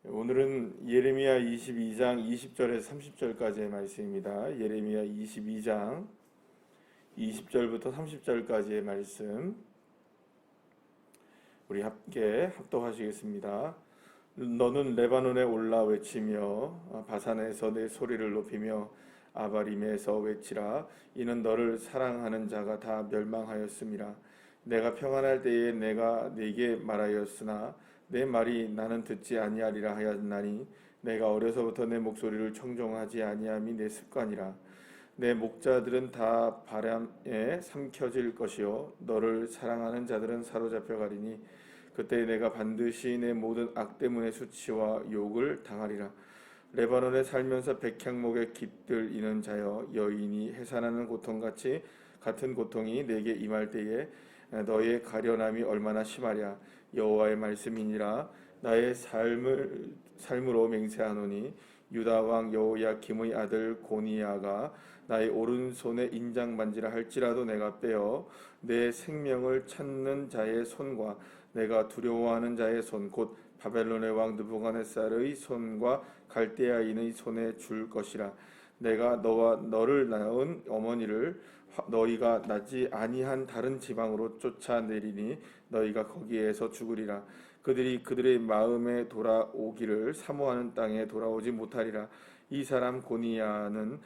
오늘은 예레미야 22장 20절에서 30절까지의 말씀입니다. 예레미야 22장 20절부터 30절까지의 말씀 우리 함께 합독하시겠습니다. 너는 레바논에 올라 외치며 바산에서 내 소리를 높이며 아바림에서 외치라. 이는 너를 사랑하는 자가 다 멸망하였음이라. 내가 평안할 때에 내가 네게 말하였으나 내 말이 나는 듣지 아니하리라 하였나니 내가 어려서부터 내 목소리를 청종하지 아니함이 내 습관이라. 내 목자들은 다 바람에 삼켜질 것이요 너를 사랑하는 자들은 사로잡혀 가리니 그때 내가 반드시 내 모든 악 때문에 수치와 욕을 당하리라. 레바논에 살면서 백향목에 깃들이는 자여, 여인이 해산하는 고통같이 같은 고통이 내게 임할 때에 너의 가련함이 얼마나 심하랴. 여호와의 말씀이니라. 나의 삶으로 맹세하노니 유다 왕 여호야김의 아들 고니야가 나의 오른손에 인장 만지라 할지라도 내가 빼어 내 생명을 찾는 자의 손과 내가 두려워하는 자의 손 곧 바벨론의 왕 느부갓네살의 손과 갈대아인의 손에 줄 것이라. 내가 너와 너를 낳은 어머니를 너희가 낳지 아니한 다른 지방으로 쫓아내리니 너희가 거기에서 죽으리라. 그들이 그들의 마음에 돌아오기를 사모하는 땅에 돌아오지 못하리라. 이 사람 고니야는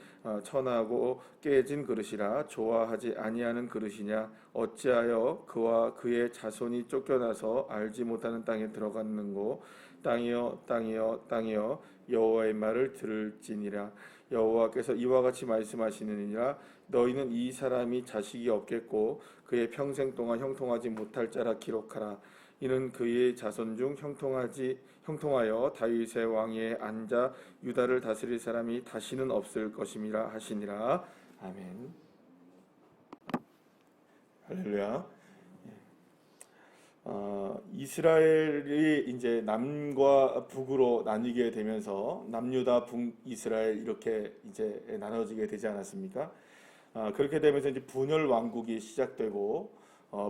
천하고 깨진 그릇이라. 좋아하지 아니하는 그릇이냐. 어찌하여 그와 그의 자손이 쫓겨나서 알지 못하는 땅에 들어갔는고. 땅이여 땅이여 땅이여 여호와의 말을 들을지니라. 여호와께서 이와 같이 말씀하시느니라. 너희는 이 사람이 자식이 없겠고 그의 평생 동안 형통하지 못할 자라 기록하라. 이는 그의 자손 중 형통하여 다윗의 왕위에 앉아 유다를 다스릴 사람이 다시는 없을 것임이라 하시니라. 아멘. 할렐루야. 이스라엘이 이제 남과 북으로 나뉘게 되면서 남유다, 북이스라엘 이렇게 이제 나눠지게 되지 않았습니까? 그렇게 되면서 이제 분열 왕국이 시작되고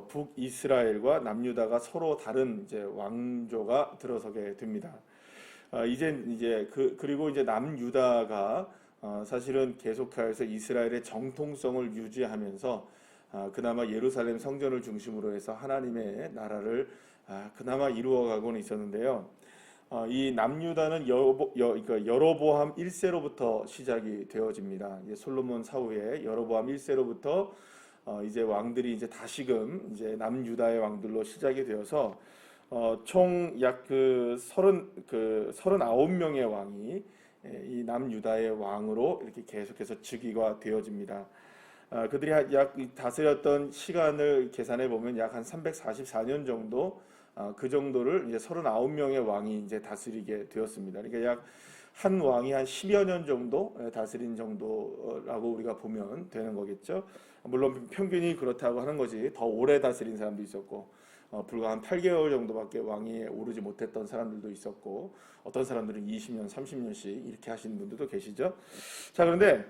북이스라엘과 남유다가 서로 다른 이제 왕조가 들어서게 됩니다. 그리고 이제 남유다가 사실은 계속해서 이스라엘의 정통성을 유지하면서 그나마 예루살렘 성전을 중심으로 해서 하나님의 나라를 그나마 이루어가고는 있었는데요. 이 남유다는 그러니까 여로보암 1세로부터 시작이 되어집니다. 솔로몬 사후에 여로보암 1세로부터 이제 왕들이 이제 다시금 이제 남유다의 왕들로 시작이 되어서 총 약 39명의 왕이 이 남유다의 왕으로 이렇게 계속해서 즉위가 되어집니다. 그들이 약 다스렸던 시간을 계산해 보면 약 한 344년 정도, 그 정도를 이제 39명의 왕이 이제 다스리게 되었습니다. 그러니까 약 한 왕이 한 10여 년 정도 다스린 정도라고 우리가 보면 되는 거겠죠. 물론 평균이 그렇다고 하는 거지 더 오래 다스린 사람도 있었고 불과 한 8개월 정도밖에 왕위에 오르지 못했던 사람들도 있었고 어떤 사람들은 20년, 30년씩 이렇게 하시는 분들도 계시죠. 자, 그런데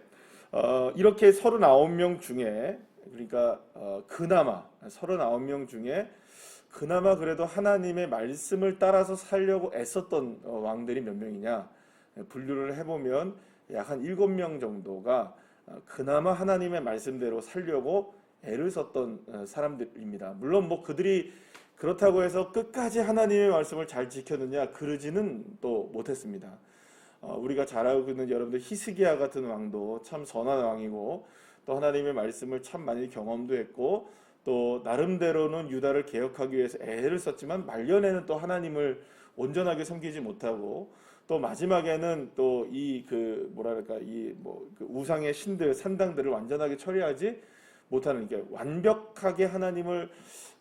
이렇게 39명 중에 그러니까 그나마 39명 중에 그나마 그래도 하나님의 말씀을 따라서 살려고 애썼던 왕들이 몇 명이냐 분류를 해보면 약 한 7명 정도가 그나마 하나님의 말씀대로 살려고 애를 썼던 사람들입니다. 물론 뭐 그들이 그렇다고 해서 끝까지 하나님의 말씀을 잘 지켰느냐 그러지는 또 못했습니다. 우리가 잘 알고 있는 여러분들 히스기야 같은 왕도 참 선한 왕이고 또 하나님의 말씀을 참 많이 경험도 했고 또 나름대로는 유다를 개혁하기 위해서 애를 썼지만 말년에는 또 하나님을 온전하게 섬기지 못하고 또 마지막에는 또 그 우상의 신들 산당들을 완전하게 처리하지 못하는 게 완벽하게 하나님을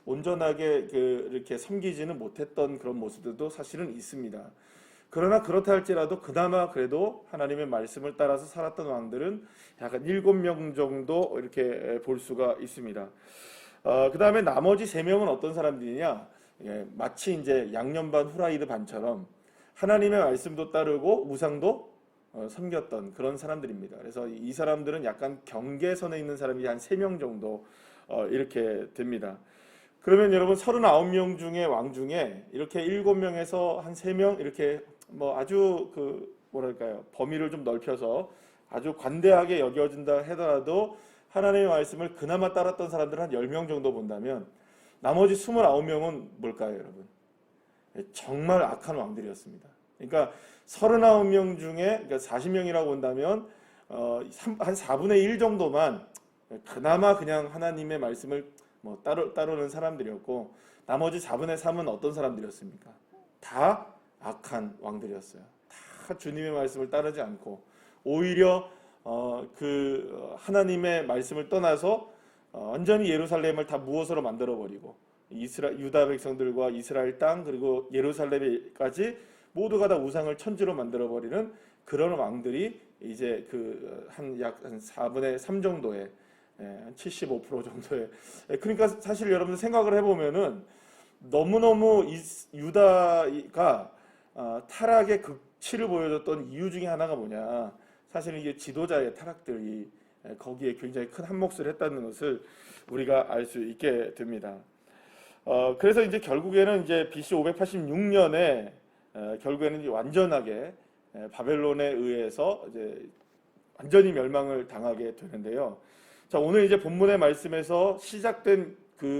온전하게 이렇게 섬기지는 못했던 그런 모습들도 사실은 있습니다. 그러나 그렇다 할지라도 그나마 그래도 하나님의 말씀을 따라서 살았던 왕들은 약간 7명 정도 이렇게 볼 수가 있습니다. 그 다음에 나머지 3명은 어떤 사람들이냐? 마치 이제 양념 반 후라이드 반처럼 하나님의 말씀도 따르고 우상도 섬겼던 그런 사람들입니다. 그래서 이 사람들은 약간 경계선에 있는 사람이 한 3명 정도 이렇게 됩니다. 그러면 여러분 39명 중에 왕 중에 이렇게 7명에서 한 3명 이렇게 뭐 아주 그 뭐랄까요, 범위를 좀 넓혀서 아주 관대하게 여겨진다 하더라도 하나님의 말씀을 그나마 따랐던 사람들 한 10명 정도 본다면 나머지 29명은 뭘까요, 여러분? 정말 악한 왕들이었습니다. 그러니까 39명 중에, 그러니까 40명이라고 본다면 한 4분의 1 정도만 그나마 그냥 하나님의 말씀을 뭐 따르는 사람들이었고, 나머지 4분의 3은 어떤 사람들이었습니까? 다 악한 왕들이었어요. 다 주님의 말씀을 따르지 않고 오히려 그 하나님의 말씀을 떠나서 완전히 예루살렘을 다 무엇으로 만들어 버리고 유다 백성들과 이스라엘 땅 그리고 예루살렘까지 모두가 다 우상을 천지로 만들어 버리는 그런 왕들이 이제 그 약 한 4분의 3 정도의 75% 정도의, 그러니까 사실 여러분 생각을 해보면은 너무너무 유다가 타락의 극치를 보여줬던 이유 중에 하나가 뭐냐, 사실은 이게 지도자의 타락들이 거기에 굉장히 큰 한몫을 했다는 것을 우리가 알 수 있게 됩니다. 그래서 이제 결국에는 이제 BC 586년에 결국에는 이제 완전하게 바벨론에 의해서 이제 완전히 멸망을 당하게 되는데요. 자, 오늘 이제 본문의 말씀에서 시작된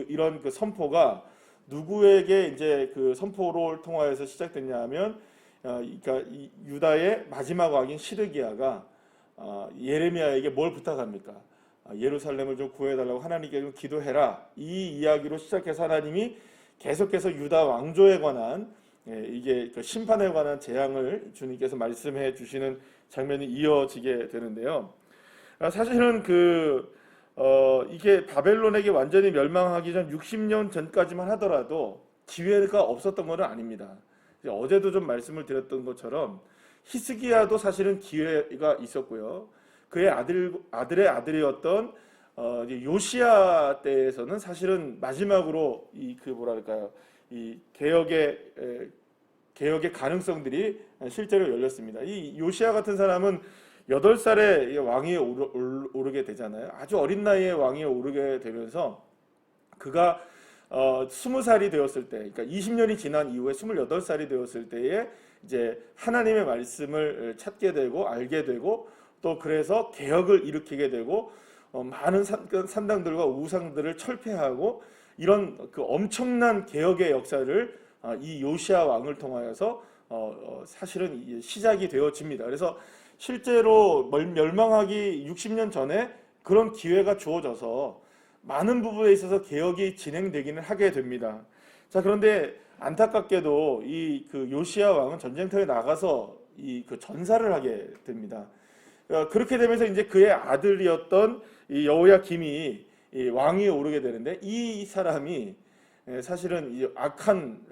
이런 선포가 누구에게 이제 그 선포를 통하여서 시작됐냐 하면, 그러니까 유다의 마지막 왕인 시드기야가 예레미야에게 뭘 부탁합니까? 예루살렘을 좀 구해달라고 하나님께 좀 기도해라. 이 이야기로 시작해서 하나님이 계속해서 유다 왕조에 관한 이게 그 심판에 관한 재앙을 주님께서 말씀해 주시는 장면이 이어지게 되는데요. 사실은 이게 바벨론에게 완전히 멸망하기 전 60년 전까지만 하더라도 기회가 없었던 것은 아닙니다. 어제도 좀 말씀을 드렸던 것처럼 히스기야도 사실은 기회가 있었고요. 그의 아들의 아들이었던 요시야 때에서는 사실은 마지막으로 이 개혁의 가능성들이 실제로 열렸습니다. 이 요시야 같은 사람은 8살에 왕위에 오르게 되잖아요. 아주 어린 나이에 왕위에 오르게 되면서 그가 20살이 되었을 때, 그러니까 20년이 지난 이후에 28살이 되었을 때에 이제 하나님의 말씀을 찾게 되고 알게 되고 또 그래서 개혁을 일으키게 되고 많은 산당들과 우상들을 철폐하고 이런 그 엄청난 개혁의 역사를 이 요시야 왕을 통하여서 사실은 시작이 되어집니다. 그래서 실제로 멸망하기 60년 전에 그런 기회가 주어져서 많은 부분에 있어서 개혁이 진행되기는 하게 됩니다. 자, 그런데 안타깝게도 그 요시야 왕은 전쟁터에 나가서 그 전사를 하게 됩니다. 그렇게 되면서 이제 그의 아들이었던 이 여호야김이 왕위에 오르게 되는데, 이 사람이 사실은 악한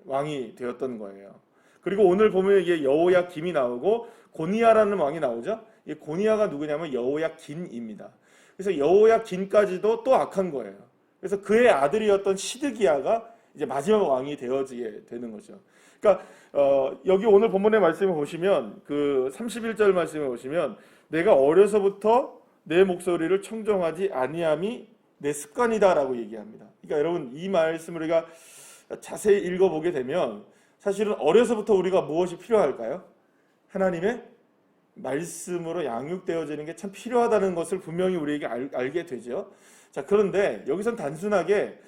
왕이 되었던 거예요. 그리고 오늘 보면 이게 여호야김이 나오고 고니야라는 왕이 나오죠. 이 고니야가 누구냐면 여호야긴입니다. 그래서 여호야긴까지도 또 악한 거예요. 그래서 그의 아들이었던 시드기야가 이제 마지막 왕이 되어지게 되는 거죠. 그러니까 여기 오늘 본문의 말씀을 보시면 그 31절 말씀을 보시면 내가 어려서부터 내 목소리를 청정하지 아니함이 내 습관이다라고 얘기합니다. 그러니까 여러분 이 말씀을 우리가 자세히 읽어보게 되면 사실은 어려서부터 우리가 무엇이 필요할까요? 하나님의 말씀으로 양육되어지는 게 참 필요하다는 것을 분명히 우리에게 알게 되죠. 자, 그런데 여기선 단순하게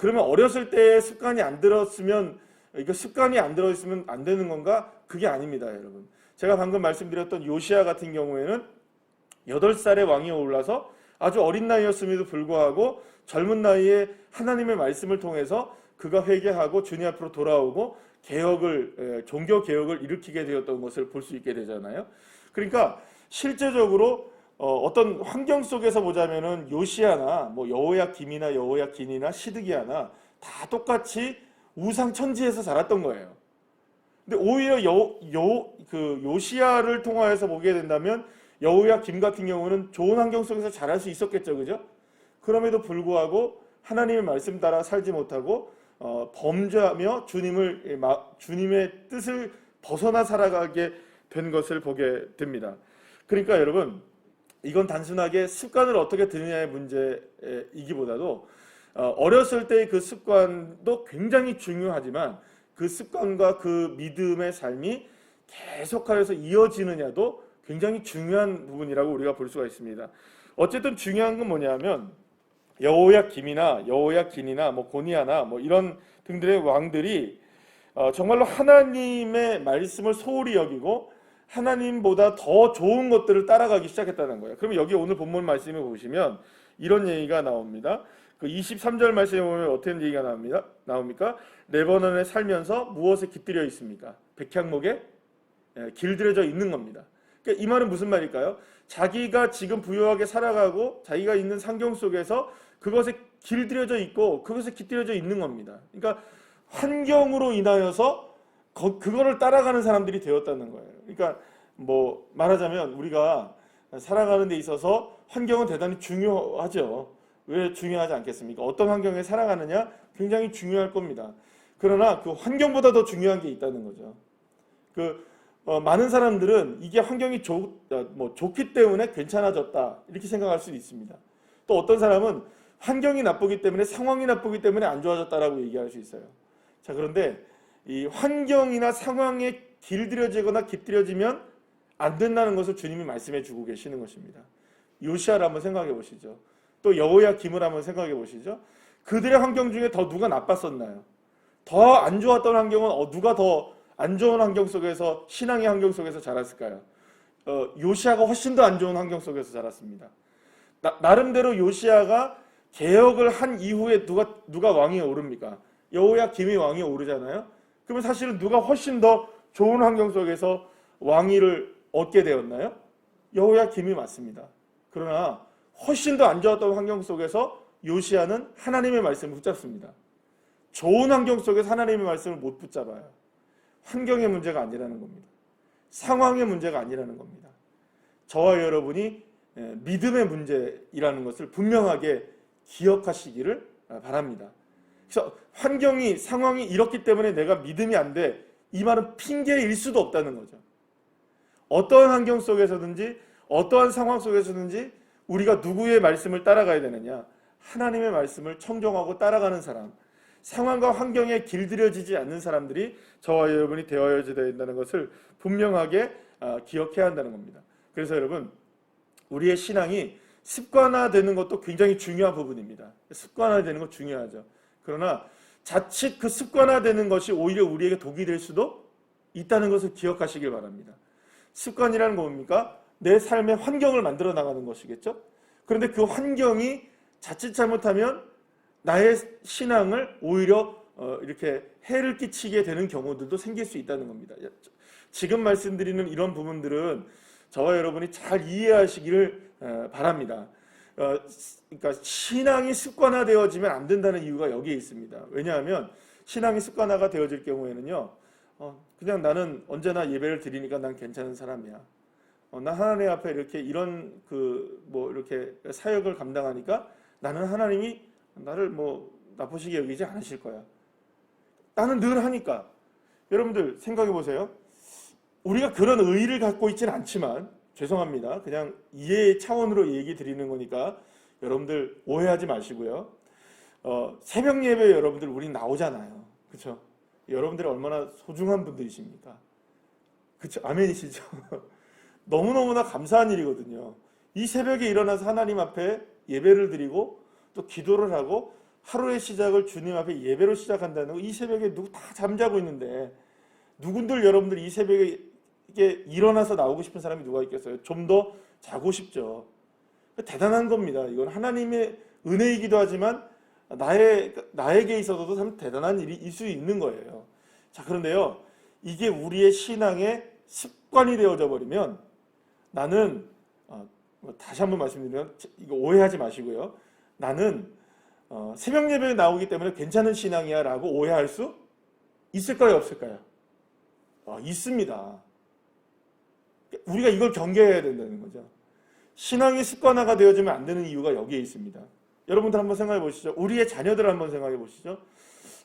그러면 어렸을 때 습관이 안 들었으면, 이거 습관이 안 들어있으면 안 되는 건가? 그게 아닙니다, 여러분. 제가 방금 말씀드렸던 요시야 같은 경우에는 8살의 왕위에 올라서 아주 어린 나이였음에도 불구하고 젊은 나이에 하나님의 말씀을 통해서 그가 회개하고 주님 앞으로 돌아오고 종교 개혁을 일으키게 되었던 것을 볼 수 있게 되잖아요. 그러니까 실제적으로 어떤 환경 속에서 보자면은 요시야나 뭐 여호야김이나 여호야긴이나 시드기야나 다 똑같이 우상 천지에서 자랐던 거예요. 근데 오히려 요시야를 통하여서 보게 된다면 여호야김 같은 경우는 좋은 환경 속에서 자랄 수 있었겠죠, 그죠? 그럼에도 불구하고 하나님의 말씀 따라 살지 못하고 범죄하며 주님의 뜻을 벗어나 살아가게 된 것을 보게 됩니다. 그러니까 여러분, 이건 단순하게 습관을 어떻게 드느냐의 문제이기보다도 어렸을 때의 그 습관도 굉장히 중요하지만 그 습관과 그 믿음의 삶이 계속하여서 이어지느냐도 굉장히 중요한 부분이라고 우리가 볼 수가 있습니다. 어쨌든 중요한 건 뭐냐면 여호야김이나 여호야긴이나 뭐 고니아나 뭐 이런 등들의 왕들이 정말로 하나님의 말씀을 소홀히 여기고 하나님보다 더 좋은 것들을 따라가기 시작했다는 거예요. 그러면 여기 오늘 본문 말씀을 보시면 이런 얘기가 나옵니다. 그 23절 말씀에 보면 어떤 얘기가 나옵니까? 레바논에 살면서 무엇에 깃들여 있습니까? 백향목에 길들여져 있는 겁니다. 그러니까 이 말은 무슨 말일까요? 자기가 지금 부유하게 살아가고 자기가 있는 환경 속에서 그것에 길들여져 있고 그것에 깃들여져 있는 겁니다. 그러니까 환경으로 인하여서 그거를 따라가는 사람들이 되었다는 거예요. 그러니까 뭐 말하자면 우리가 살아가는 데 있어서 환경은 대단히 중요하죠. 왜 중요하지 않겠습니까? 어떤 환경에 살아가느냐 굉장히 중요할 겁니다. 그러나 그 환경보다 더 중요한 게 있다는 거죠. 많은 사람들은 이게 환경이 좋기 때문에 괜찮아졌다 이렇게 생각할 수도 있습니다. 또 어떤 사람은 환경이 나쁘기 때문에 상황이 나쁘기 때문에 안 좋아졌다라고 얘기할 수 있어요. 자, 그런데 이 환경이나 상황에 길들여지거나 깃들여지면 안 된다는 것을 주님이 말씀해 주고 계시는 것입니다. 요시아를 한번 생각해 보시죠. 또 여호야김을 한번 생각해 보시죠. 그들의 환경 중에 더 누가 나빴었나요? 더 안 좋았던 환경은 누가 더 안 좋은 환경 속에서 신앙의 환경 속에서 자랐을까요? 요시아가 훨씬 더 안 좋은 환경 속에서 자랐습니다. 나름대로 요시아가 개혁을 한 이후에 누가 왕위에 오릅니까? 여호야김이 왕위에 오르잖아요. 그러면 사실은 누가 훨씬 더 좋은 환경 속에서 왕위를 얻게 되었나요? 여호야김이 맞습니다. 그러나 훨씬 더 안 좋았던 환경 속에서 요시아는 하나님의 말씀을 붙잡습니다. 좋은 환경 속에서 하나님의 말씀을 못 붙잡아요. 환경의 문제가 아니라는 겁니다. 상황의 문제가 아니라는 겁니다. 저와 여러분이 믿음의 문제이라는 것을 분명하게 기억하시기를 바랍니다. 그래서 환경이 상황이 이렇기 때문에 내가 믿음이 안 돼. 이 말은 핑계일 수도 없다는 거죠. 어떠한 환경 속에서든지 어떠한 상황 속에서든지 우리가 누구의 말씀을 따라가야 되느냐? 하나님의 말씀을 청종하고 따라가는 사람, 상황과 환경에 길들여지지 않는 사람들이 저와 여러분이 되어야 된다는 것을 분명하게 기억해야 한다는 겁니다. 그래서 여러분, 우리의 신앙이 습관화되는 것도 굉장히 중요한 부분입니다. 습관화되는 거 중요하죠. 그러나 자칫 그 습관화되는 것이 오히려 우리에게 독이 될 수도 있다는 것을 기억하시길 바랍니다. 습관이라는 건 뭡니까? 내 삶의 환경을 만들어 나가는 것이겠죠. 그런데 그 환경이 자칫 잘못하면 나의 신앙을 오히려 이렇게 해를 끼치게 되는 경우들도 생길 수 있다는 겁니다. 지금 말씀드리는 이런 부분들은 저와 여러분이 잘 이해하시기를 바랍니다. 그러니까 신앙이 습관화되어지면 안 된다는 이유가 여기에 있습니다. 왜냐하면 신앙이 습관화가 되어질 경우에는요, 그냥 나는 언제나 예배를 드리니까 난 괜찮은 사람이야. 나 하나님 앞에 이런 이렇게 사역을 감당하니까 나는 하나님이 나를 나쁘시게 여기지 않으실 거야. 나는 늘 하니까. 여러분들 생각해 보세요. 우리가 그런 의의를 갖고 있지는 않지만 죄송합니다. 그냥 이해 차원으로 얘기 드리는 거니까 여러분들 오해하지 마시고요. 새벽 예배 여러분들 우리 나오잖아요. 그렇죠? 여러분들이 얼마나 소중한 분들이십니까? 그렇죠? 아멘이시죠? 너무너무나 감사한 일이거든요. 이 새벽에 일어나서 하나님 앞에 예배를 드리고 또 기도를 하고 하루의 시작을 주님 앞에 예배로 시작한다는 거. 이 새벽에 누구 다 잠자고 있는데 누군들 여러분들 이 새벽에 일어나서 나오고 싶은 사람이 누가 있겠어요? 좀 더 자고 싶죠. 대단한 겁니다. 이건 하나님의 은혜이기도 하지만 나에게 있어서도 참 대단한 일이 수 있는 거예요. 자, 그런데요, 이게 우리의 신앙의 습관이 되어져 버리면 나는 다시 한번 말씀드리면 이거 오해하지 마시고요. 나는 새벽 예배에 나오기 때문에 괜찮은 신앙이야 라고 오해할 수 있을까요? 없을까요? 있습니다. 우리가 이걸 경계해야 된다는 거죠. 신앙이 습관화가 되어지면 안 되는 이유가 여기에 있습니다. 여러분들 한번 생각해 보시죠. 우리의 자녀들 한번 생각해 보시죠.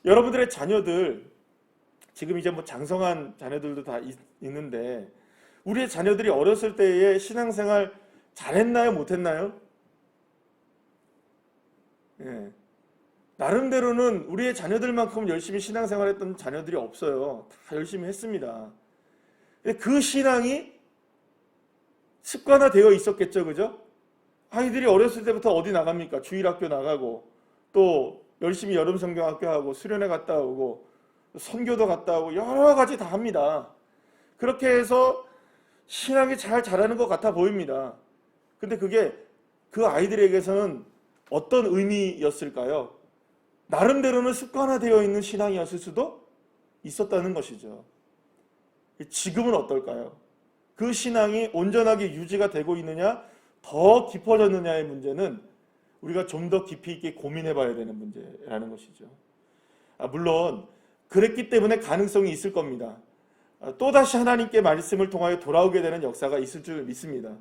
여러분들의 자녀들, 지금 이제 장성한 자녀들도 다 있는데 우리의 자녀들이 어렸을 때의 신앙생활 잘했나요? 못했나요? 예. 나름대로는 우리의 자녀들만큼 열심히 신앙생활했던 자녀들이 없어요. 다 열심히 했습니다. 근데 그 신앙이 습관화되어 있었겠죠, 그죠? 아이들이 어렸을 때부터 어디 나갑니까? 주일학교 나가고 또 열심히 여름 성경학교 하고 수련회 갔다 오고 선교도 갔다 오고 여러 가지 다 합니다. 그렇게 해서 신앙이 잘 자라는 것 같아 보입니다. 근데 그게 그 아이들에게서는 어떤 의미였을까요? 나름대로는 습관화되어 있는 신앙이었을 수도 있었다는 것이죠. 지금은 어떨까요? 그 신앙이 온전하게 유지가 되고 있느냐, 더 깊어졌느냐의 문제는 우리가 좀 더 깊이 있게 고민해 봐야 되는 문제라는 것이죠. 물론 그랬기 때문에 가능성이 있을 겁니다. 또다시 하나님께 말씀을 통하여 돌아오게 되는 역사가 있을 줄 믿습니다.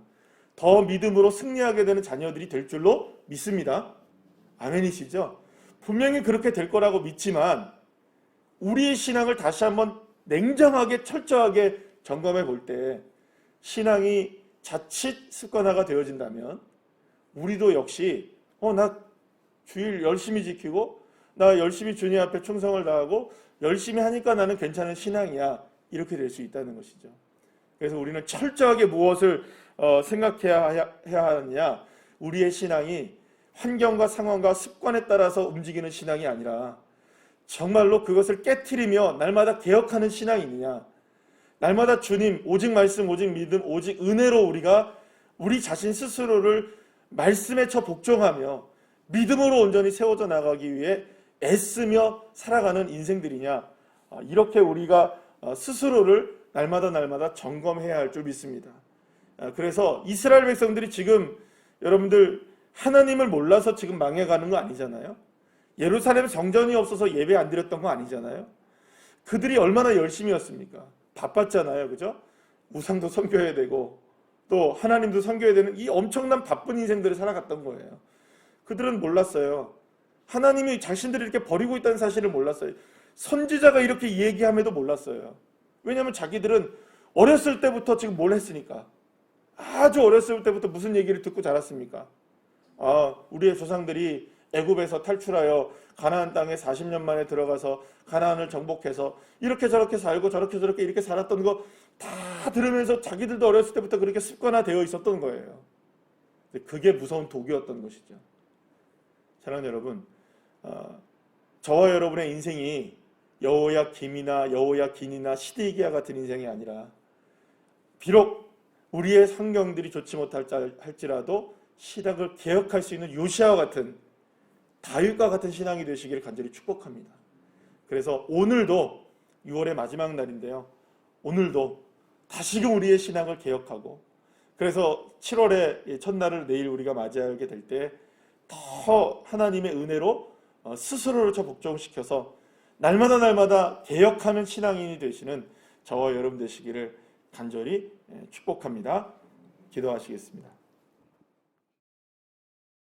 더 믿음으로 승리하게 되는 자녀들이 될 줄로 믿습니다. 아멘이시죠? 분명히 그렇게 될 거라고 믿지만 우리의 신앙을 다시 한번 냉정하게 철저하게 점검해 볼 때 신앙이 자칫 습관화가 되어진다면 우리도 역시 나 주일 열심히 지키고 나 열심히 주님 앞에 충성을 다하고 열심히 하니까 나는 괜찮은 신앙이야, 이렇게 될 수 있다는 것이죠. 그래서 우리는 철저하게 무엇을 생각해야 하느냐, 우리의 신앙이 환경과 상황과 습관에 따라서 움직이는 신앙이 아니라 정말로 그것을 깨트리며 날마다 개혁하는 신앙이 있느냐, 날마다 주님, 오직 말씀, 오직 믿음, 오직 은혜로 우리가 우리 자신 스스로를 말씀에 처 복종하며 믿음으로 온전히 세워져 나가기 위해 애쓰며 살아가는 인생들이냐, 이렇게 우리가 스스로를 날마다 점검해야 할 줄 믿습니다. 그래서 이스라엘 백성들이 지금 여러분들 하나님을 몰라서 지금 망해가는 거 아니잖아요. 예루살렘 성전이 없어서 예배 안 드렸던 거 아니잖아요. 그들이 얼마나 열심히 했습니까? 바빴잖아요, 그죠? 우상도 섬겨야 되고 또 하나님도 섬겨야 되는 이 엄청난 바쁜 인생들을 살아갔던 거예요. 그들은 몰랐어요. 하나님이 자신들을 이렇게 버리고 있다는 사실을 몰랐어요. 선지자가 이렇게 얘기함에도 몰랐어요. 왜냐하면 자기들은 어렸을 때부터 지금 뭘 했으니까. 아주 어렸을 때부터 무슨 얘기를 듣고 자랐습니까? 우리의 조상들이 애굽에서 탈출하여 가나안 땅에 40년 만에 들어가서 가나안을 정복해서 이렇게 저렇게 살고 저렇게 이렇게 살았던 거 다 들으면서 자기들도 어렸을 때부터 그렇게 습관화되어 있었던 거예요. 그게 무서운 독이었던 것이죠. 사랑하는 여러분, 저와 여러분의 인생이 여호야김이나 여호야긴이나 시드기야 같은 인생이 아니라 비록 우리의 환경들이 좋지 못할지라도 신앙을 개혁할 수 있는 요시아와 같은, 다윗과 같은 신앙이 되시기를 간절히 축복합니다. 그래서 오늘도 6월의 마지막 날인데요, 오늘도 다시금 우리의 신앙을 개혁하고, 그래서 7월의 첫날을 내일 우리가 맞이하게 될 때 더 하나님의 은혜로 스스로를 저 복종시켜서 날마다 개혁하는 신앙인이 되시는 저와 여러분 되시기를 간절히 축복합니다. 기도하시겠습니다.